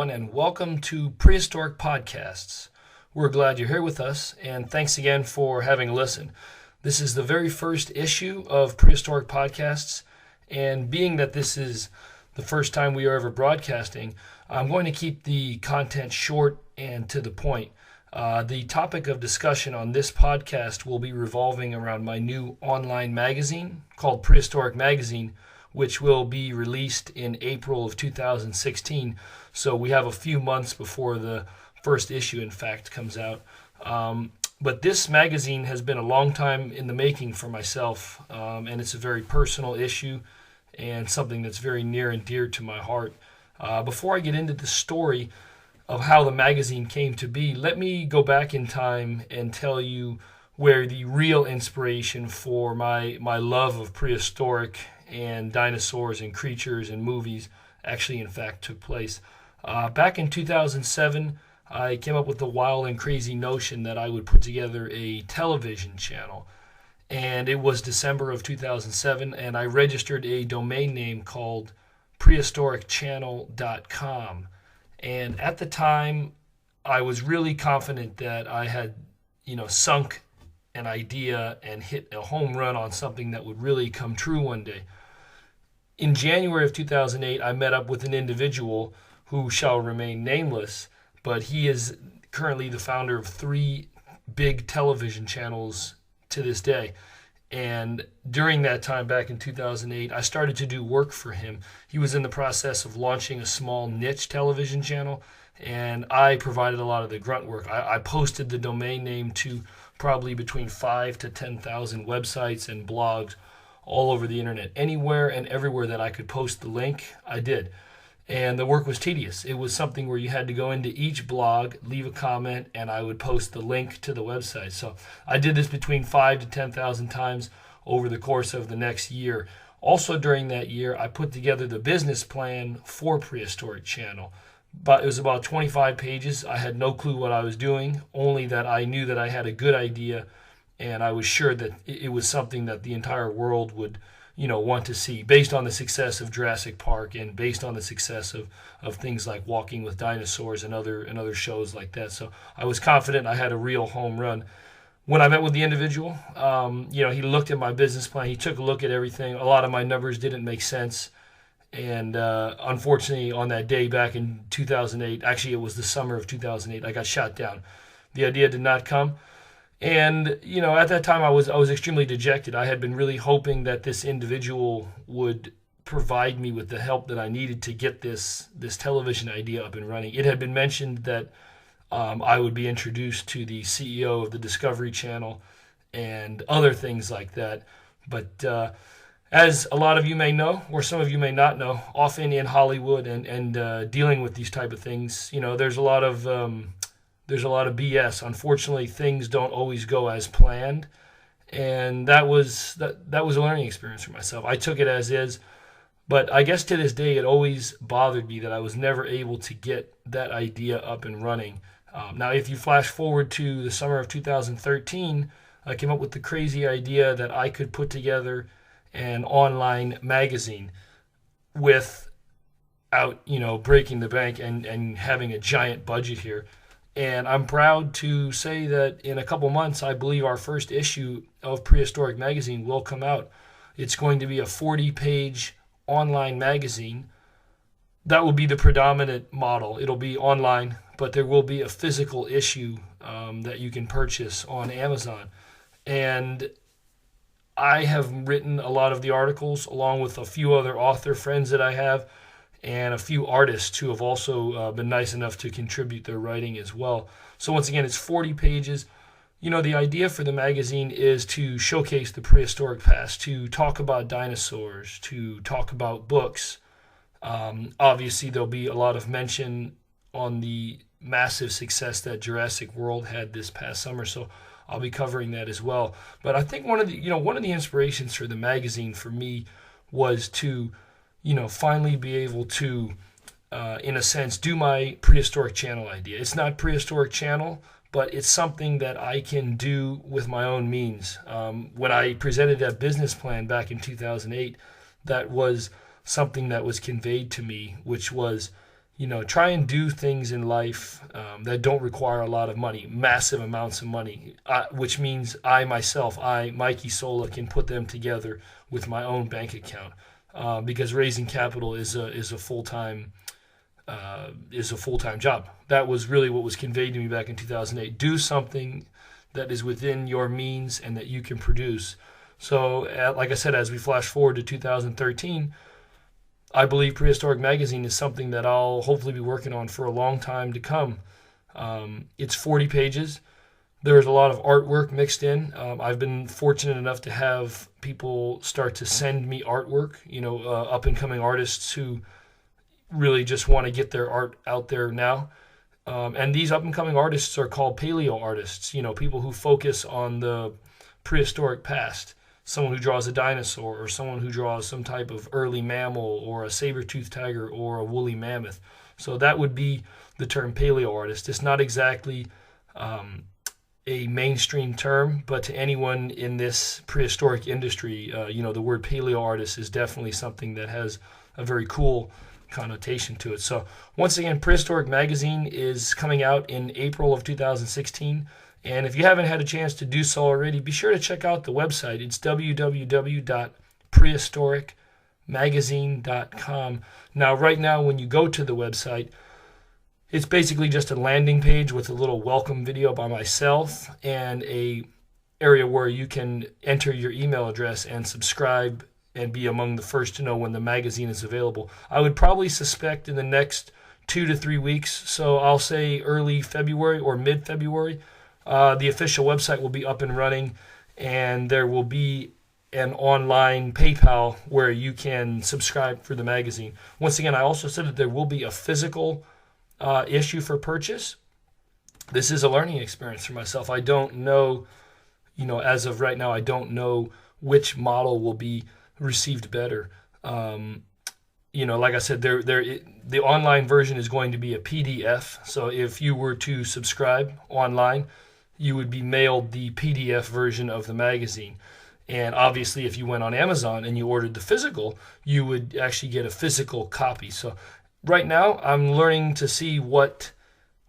everyone, and welcome to Prehistoric Podcasts. We're glad you're here with us, and thanks again for having a listen. This is the very first issue of Prehistoric Podcasts, and being that this is the first time we are ever broadcasting, I'm going to keep the content short and to the point. The topic of discussion on this podcast will be revolving around my new online magazine called Prehistoric Magazine, which will be released in April of 2016. So we have a few months before the first issue, in fact, comes out. But this magazine has been a long time in the making for myself, and it's a very personal issue and something that's very near and dear to my heart. Before I get into the story of how the magazine came to be, let me go back in time and tell you where the real inspiration for my love of prehistoric and dinosaurs and creatures and movies actually in fact took place. Back in 2007, I came up with the wild and crazy notion that I would put together a television channel. And it was December of 2007, and I registered a domain name called prehistoricchannel.com. And at the time, I was really confident that I had, sunk an idea and hit a home run on something that would really come true one day. In January of 2008, I met up with an individual who shall remain nameless, but he is currently the founder of 3 big television channels to this day. And during that time, back in 2008, I started to do work for him. He was in the process of launching a small niche television channel, and I provided a lot of the grunt work. I posted the domain name to probably between 5,000 to 10,000 websites and blogs all over the internet. Anywhere and everywhere that I could post the link, I did. And the work was tedious. It was something where you had to go into each blog, leave a comment, and I would post the link to the website. So I did this between 5,000 to 10,000 times over the course of the next year. Also during that year, I put together the business plan for Prehistoric Channel. But it was about 25 pages. I had no clue what I was doing, only that I knew that I had a good idea, and I was sure that it was something that the entire world would want to see, based on the success of Jurassic Park and based on the success of things like Walking with Dinosaurs and other shows like that. So I was confident I had a real home run. When I met with the individual, he looked at my business plan. He took a look at everything. A lot of my numbers didn't make sense. And unfortunately, on that day back in 2008, actually it was the summer of 2008, I got shot down. The idea did not come. And, at that time I was extremely dejected. I had been really hoping that this individual would provide me with the help that I needed to get this television idea up and running. It had been mentioned that I would be introduced to the CEO of the Discovery Channel and other things like that. But as a lot of you may know, or some of you may not know, often in Hollywood and dealing with these type of things, there's a lot of BS. Unfortunately, things don't always go as planned, and that was a learning experience for myself. I took it as is, but I guess to this day it always bothered me that I was never able to get that idea up and running. Now, if you flash forward to the summer of 2013, I came up with the crazy idea that I could put together an online magazine without breaking the bank and having a giant budget here. And I'm proud to say that in a couple months, I believe our first issue of Prehistoric Magazine will come out. It's going to be a 40-page online magazine. That will be the predominant model. It'll be online, but there will be a physical issue that you can purchase on Amazon. And I have written a lot of the articles along with a few other author friends that I have, and a few artists who have also been nice enough to contribute their writing as well. So once again, it's 40 pages. The idea for the magazine is to showcase the prehistoric past, to talk about dinosaurs, to talk about books. Obviously, there'll be a lot of mention on the massive success that Jurassic World had this past summer, so I'll be covering that as well. But I think one of the inspirations for the magazine for me was to finally be able to, in a sense, do my Prehistoric Channel idea. It's not Prehistoric Channel, but it's something that I can do with my own means. When I presented that business plan back in 2008, that was something that was conveyed to me, which was, try and do things in life that don't require a lot of money, massive amounts of money, which means Mikey Sola, can put them together with my own bank account, because raising capital is a full-time job. That was really what was conveyed to me back in 2008. Do something that is within your means and that you can produce. So, like I said, as we flash forward to 2013, I believe Prehistoric Magazine is something that I'll hopefully be working on for a long time to come. It's 40 pages. There's a lot of artwork mixed in. I've been fortunate enough to have people start to send me artwork, up-and-coming artists who really just want to get their art out there now. And these up-and-coming artists are called paleo artists, people who focus on the prehistoric past. Someone who draws a dinosaur, or someone who draws some type of early mammal, or a saber-toothed tiger, or a woolly mammoth. So that would be the term paleo artist. It's not exactly a mainstream term, but to anyone in this prehistoric industry, the word paleo artist is definitely something that has a very cool connotation to it. So once again, Prehistoric Magazine is coming out in April of 2016. And if you haven't had a chance to do so already, be sure to check out the website. It's www.prehistoricmagazine.com. Now, right now, when you go to the website, it's basically just a landing page with a little welcome video by myself and a area where you can enter your email address and subscribe and be among the first to know when the magazine is available. I would probably suspect in the next 2 to 3 weeks, so I'll say early February or mid-February, the official website will be up and running, and there will be an online PayPal where you can subscribe for the magazine. Once again, I also said that there will be a physical issue for purchase. This is a learning experience for myself. I don't know, as of right now, I don't know which model will be received better. Like I said, the online version is going to be a PDF. So if you were to subscribe online, you would be mailed the PDF version of the magazine. And obviously, if you went on Amazon and you ordered the physical, you would actually get a physical copy. So right now, I'm learning to see what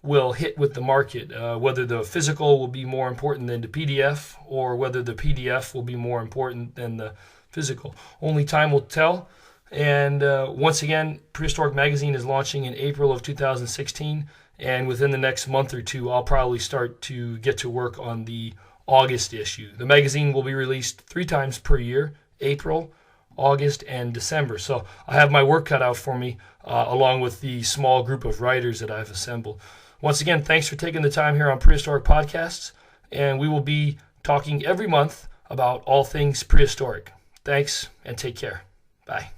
will hit with the market, whether the physical will be more important than the PDF, or whether the PDF will be more important than the physical. Only time will tell. And once again, Prehistoric Magazine is launching in April of 2016. And within the next month or two, I'll probably start to get to work on the August issue. The magazine will be released 3 times per year: April, August, and December. So I have my work cut out for me, along with the small group of writers that I've assembled. Once again, thanks for taking the time here on Prehistoric Podcasts. And we will be talking every month about all things prehistoric. Thanks, and take care. Bye.